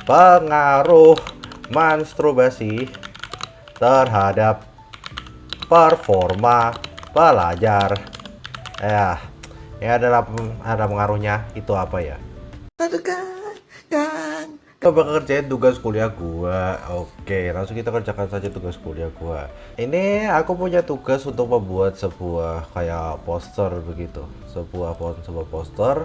pengaruh masturbasi terhadap performa belajar. Ya, ini adalah ada pengaruhnya. Itu apa ya? Kita bakal kerjain tugas kuliah gua. Oke, langsung kita kerjakan saja tugas kuliah gua. Ini aku punya tugas untuk membuat sebuah kayak poster begitu. Sebuah poster.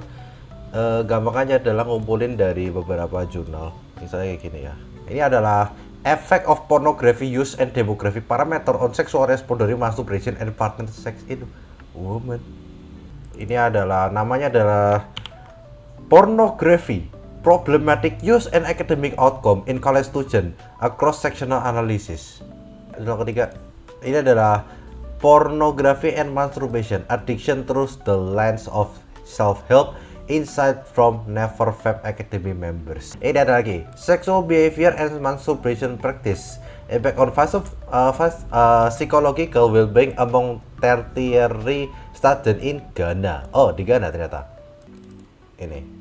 Gampangnya adalah ngumpulin dari beberapa jurnal. Misalnya kayak gini ya. Ini adalah effect of pornography use and demographic parameter on sexual response dari masturbation and partner sex in women. Ini adalah namanya adalah pornography, problematic use and academic outcome in college student, a cross-sectional analysis. Yang ketiga, ini adalah pornography and masturbation, addiction through the lens of self-help, insight from never failed academy members. Ini ada lagi, sexual behavior and masturbation practice, impact on psychological well-being among tertiary student in Ghana. Oh, di Ghana ternyata. Ini.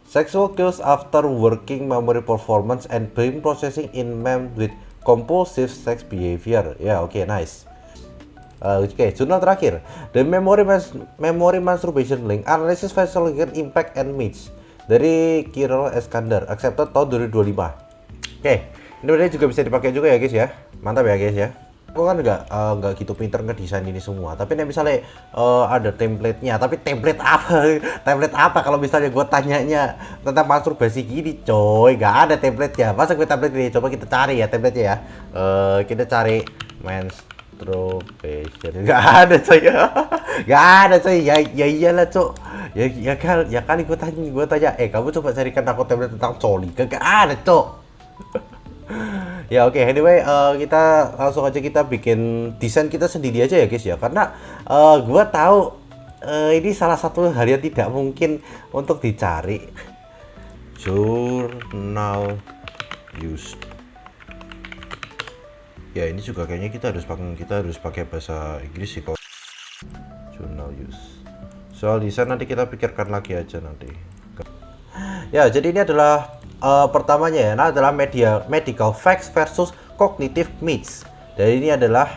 Sexual cues after working memory performance and brain processing in men with compulsive sex behavior. Ya, oke, nice. Oke, jurnal terakhir. The memory masturbation link analysis physiological impact and myths dari Kirill Eskander, accepted tahun 2025. Oke, ini berarti juga bisa dipakai juga ya guys ya. Mantap ya guys ya. Aku kan nggak gitu pinter ngedesain ini semua, tapi nih misalnya ada template-nya, tapi template apa kalau misalnya gue tanyanya tentang masturbasi gini coy, nggak ada template-nya. Masa gue template ini, coba kita cari ya template-nya ya. Kita cari masturbation, nggak ada coy. Nggak ada coy. Ya iyalah coy, ya kali gue tanya kamu coba carikan aku template tentang coli, nggak ada coy. Ya oke, anyway kita langsung aja kita bikin desain kita sendiri aja ya guys ya, karena gua tahu ini salah satu hal yang tidak mungkin untuk dicari. Journal use. Ya ini juga kayaknya kita harus pakai bahasa Inggris sih kok. Journal use. Soal desain nanti kita pikirkan lagi aja nanti. Ya, jadi ini adalah pertamanya ya, adalah medical facts versus cognitive myths. Jadi ini adalah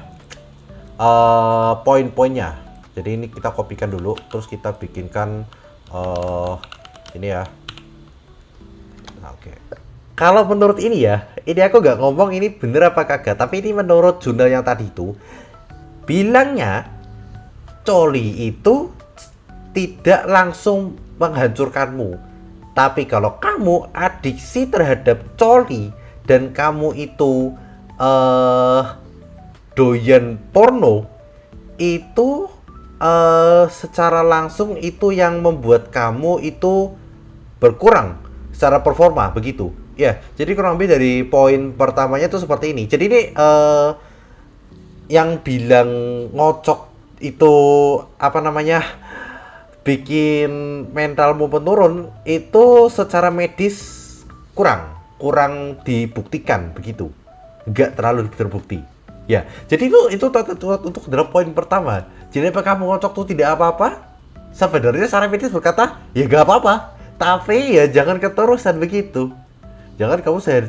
poin-poinnya. Jadi ini kita kopikan dulu, terus kita bikinkan ini ya. Nah, oke. Kalau menurut ini ya, ini aku nggak ngomong ini bener apa kagak, tapi ini menurut jurnal yang tadi itu bilangnya coli itu tidak langsung menghancurkanmu. Tapi kalau kamu adiksi terhadap coli dan kamu itu doyan porno, itu secara langsung itu yang membuat kamu itu berkurang secara performa begitu. Ya, jadi kurang lebih dari poin pertamanya itu seperti ini. Jadi ini yang bilang ngocok itu apa namanya? Bikin mentalmu menurun itu secara medis kurang dibuktikan begitu, nggak terlalu terbukti ya. Jadi itu untuk dalam poin pertama. Jadi apakah kamu ngocok tuh tidak apa-apa? Sebenarnya secara medis berkata ya nggak apa-apa, tapi ya jangan keterusan begitu. Jangan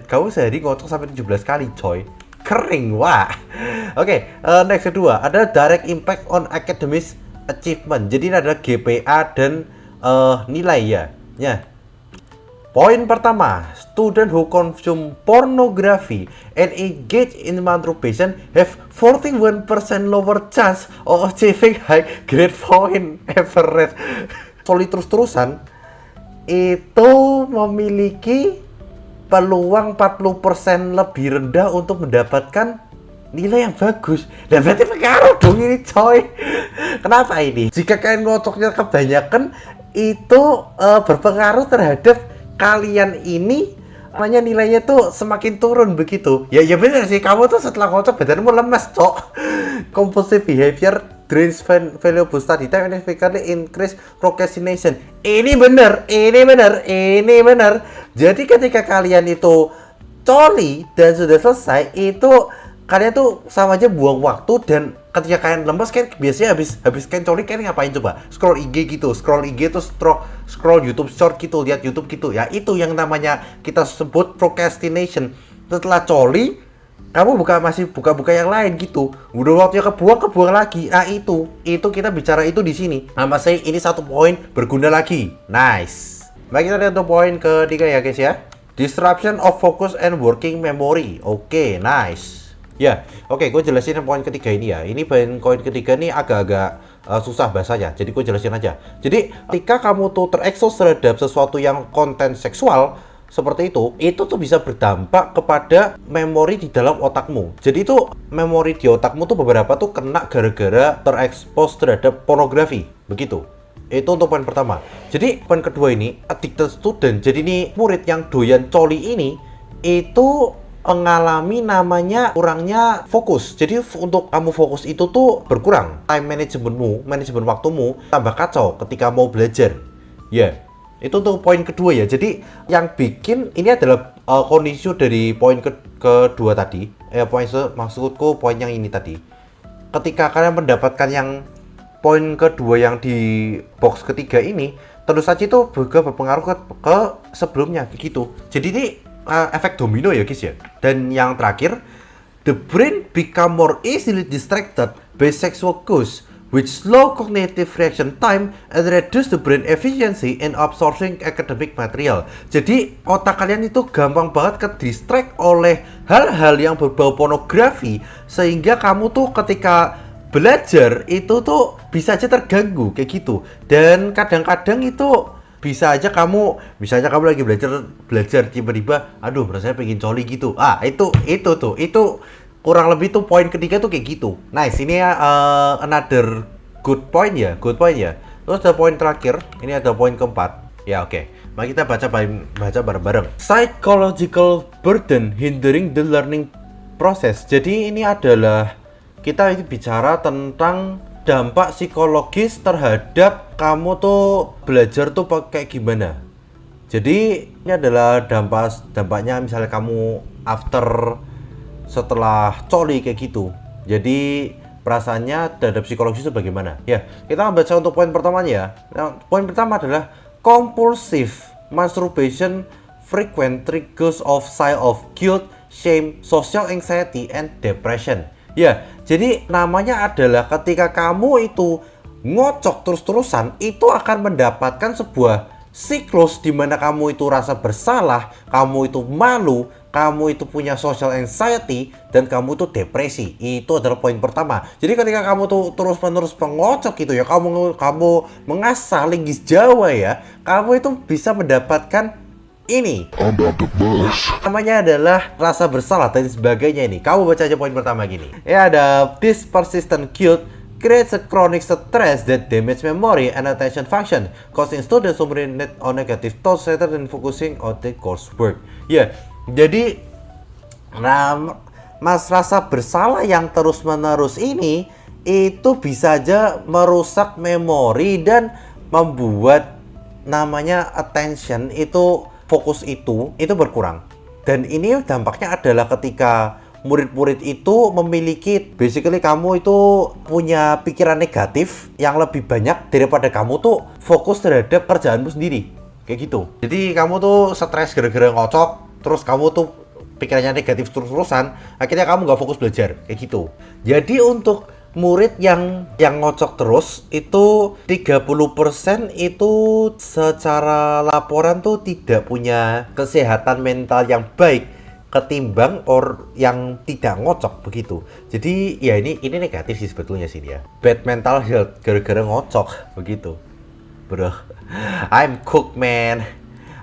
kamu sehari ngocok sampai 17 kali coy, kering wah. Oke, next kedua ada direct impact on academic achievement. Jadi ini adalah GPA dan nilai ya. Poin pertama, student who consume pornography and engage in masturbation have 41% lower chance of achieving high grade point average. Coli terus-terusan itu memiliki peluang 40% lebih rendah untuk mendapatkan nilai yang bagus. Dan berarti pengaruh dong ini coy. Kenapa ini? Jika kalian ngocoknya kebanyakan itu berpengaruh terhadap kalian ini, namanya nilainya tuh semakin turun begitu. Ya benar sih, kamu tuh setelah ngocok badanmu lemes cok. Compulsive behavior drains valuable study time and significantly increase procrastination. Ini benar. Jadi ketika kalian itu coli dan sudah selesai itu kalian tuh sama aja buang waktu. Dan ketika kalian lemes kan biasanya habis kalian coli kalian ngapain coba? Scroll IG gitu, scroll IG terus scroll YouTube short gitu, lihat YouTube gitu. Ya itu yang namanya kita sebut procrastination. Setelah coli kamu masih buka yang lain gitu. Udah waktunya kebuang lagi. Nah itu kita bicara itu di sini. Nah masih ini satu poin berguna lagi. Nice. Baik, kita lihat untuk poin ketiga ya guys ya. Disruption of focus and working memory. Oke, nice. Ya, oke, gue jelasin poin ketiga ini ya. Ini poin ketiga nih agak-agak susah bahasanya. Jadi gue jelasin aja. Jadi ketika kamu tuh terekspos terhadap sesuatu yang konten seksual seperti itu tuh bisa berdampak kepada memori di dalam otakmu. Jadi itu memori di otakmu tuh beberapa tuh kena gara-gara terekspos terhadap pornografi. Begitu. Itu untuk poin pertama. Jadi poin kedua ini, addicted student. Jadi ini murid yang doyan coli ini itu mengalami namanya kurangnya fokus. Jadi untuk kamu fokus itu tuh berkurang. Time manajemen waktumu tambah kacau ketika mau belajar. Ya, itu untuk poin kedua ya. Jadi yang bikin ini adalah kondisi dari poin kedua tadi. Maksudku poin yang ini tadi. Ketika kalian mendapatkan yang poin kedua yang di box ketiga ini, tentu saja itu juga berpengaruh ke sebelumnya gitu. Jadi ini efek domino ya guys ya. Dan yang terakhir, the brain become more easily distracted by sexual cues which slow cognitive reaction time and reduce the brain efficiency in absorbing academic material. Jadi otak kalian itu gampang banget ke distract oleh hal-hal yang berbau pornografi, sehingga kamu tuh ketika belajar itu tuh bisa aja terganggu kayak gitu. Dan kadang-kadang itu bisa aja kamu lagi belajar tiba-tiba aduh rasanya pengen coli gitu. Itu kurang lebih tuh poin ketiga tuh kayak gitu. Nice, ini ya another good point ya. Terus ada poin terakhir, ini ada poin keempat. Ya oke. Mari kita baca bareng-bareng. Psychological burden hindering the learning process. Jadi ini adalah kita bicara tentang dampak psikologis terhadap kamu tuh belajar tuh kayak gimana. Jadi ini adalah dampaknya misalnya kamu setelah coli kayak gitu. Jadi perasaannya terhadap psikologis itu bagaimana? Ya, kita baca untuk poin pertamanya ya. Nah, poin pertama adalah compulsive masturbation frequent triggers of guilt, shame, social anxiety, and depression. Ya, jadi namanya adalah ketika kamu itu ngocok terus-terusan, itu akan mendapatkan sebuah siklus di mana kamu itu rasa bersalah, kamu itu malu, kamu itu punya social anxiety, dan kamu itu depresi. Itu adalah poin pertama. Jadi ketika kamu tuh terus-menerus pengocok gitu ya, kamu mengasah linggis Jawa ya, kamu itu bisa mendapatkan ini namanya adalah rasa bersalah dan sebagainya. Ini kamu baca aja poin pertama gini ya, ada this persistent guilt creates a chronic stress that damage memory and attention function, causing students to ruminate on negative thoughts rather than focusing on the coursework. Ya, jadi rasa bersalah yang terus-menerus ini itu bisa aja merusak memori dan membuat namanya attention itu, fokus itu berkurang. Dan ini dampaknya adalah ketika murid-murid itu memiliki, basically kamu itu punya pikiran negatif yang lebih banyak daripada kamu tuh fokus terhadap kerjaanmu sendiri kayak gitu. Jadi kamu tuh stres gara-gara ngocok, terus kamu tuh pikirannya negatif terus-terusan, akhirnya kamu nggak fokus belajar kayak gitu. Jadi untuk murid yang ngocok terus itu 30% itu secara laporan tuh tidak punya kesehatan mental yang baik ketimbang yang tidak ngocok begitu. Jadi ya ini negatif sih sebetulnya sih dia. Bad mental health gara-gara ngocok begitu. Bro, I'm cook man.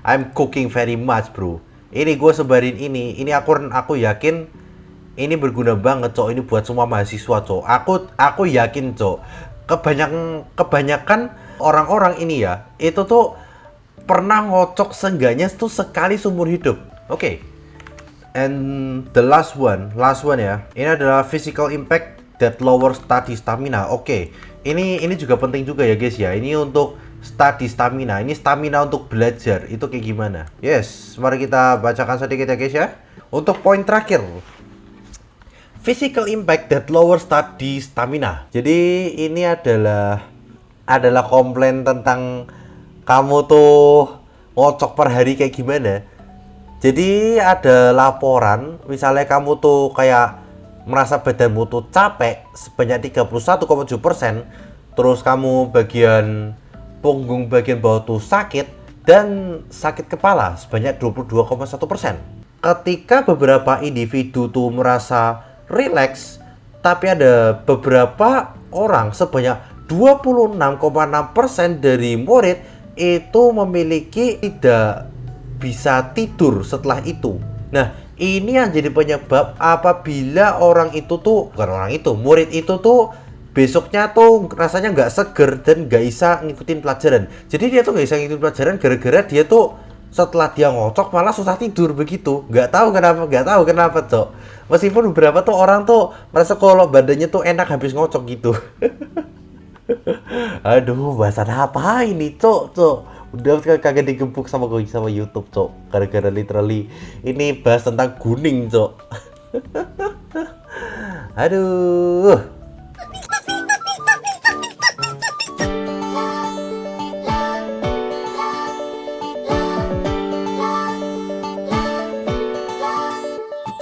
I'm cooking very much bro. Ini gue sebarin ini aku yakin ini berguna banget cok, ini buat semua mahasiswa cok. Aku yakin cok, kebanyakan orang-orang ini ya, itu tuh pernah ngocok seenggaknya tuh sekali seumur hidup. Oke. And the last one ya. Ini adalah physical impact that lower study stamina. Oke. Ini juga penting juga ya guys ya. Ini untuk study stamina. Ini stamina untuk belajar. Itu kayak gimana? Yes, mari kita bacakan sedikit ya guys ya. Untuk poin terakhir, physical impact that lower study stamina. Jadi ini adalah komplain tentang kamu tuh ngocok per hari kayak gimana. Jadi ada laporan, misalnya kamu tuh kayak merasa badanmu tuh capek sebanyak 31,7%, terus kamu bagian punggung bagian bawah tuh sakit dan sakit kepala sebanyak 22,1%. Ketika beberapa individu tuh merasa rileks, tapi ada beberapa orang sebanyak 26,6% dari murid itu memiliki tidak bisa tidur setelah itu. Nah, ini yang jadi penyebab apabila murid itu tuh besoknya tuh rasanya nggak seger dan nggak bisa ngikutin pelajaran. Jadi dia tuh nggak bisa ngikutin pelajaran gara-gara dia tuh setelah dia ngocok malah susah tidur begitu. Nggak tahu kenapa cok. Meskipun beberapa tuh orang tuh merasa kalau badannya tuh enak habis ngocok gitu. Aduh, bahasan apa ini cok. Udah kagak digebuk sama YouTube cok. Gara-gara literally ini bahas tentang kuning cok. Aduh.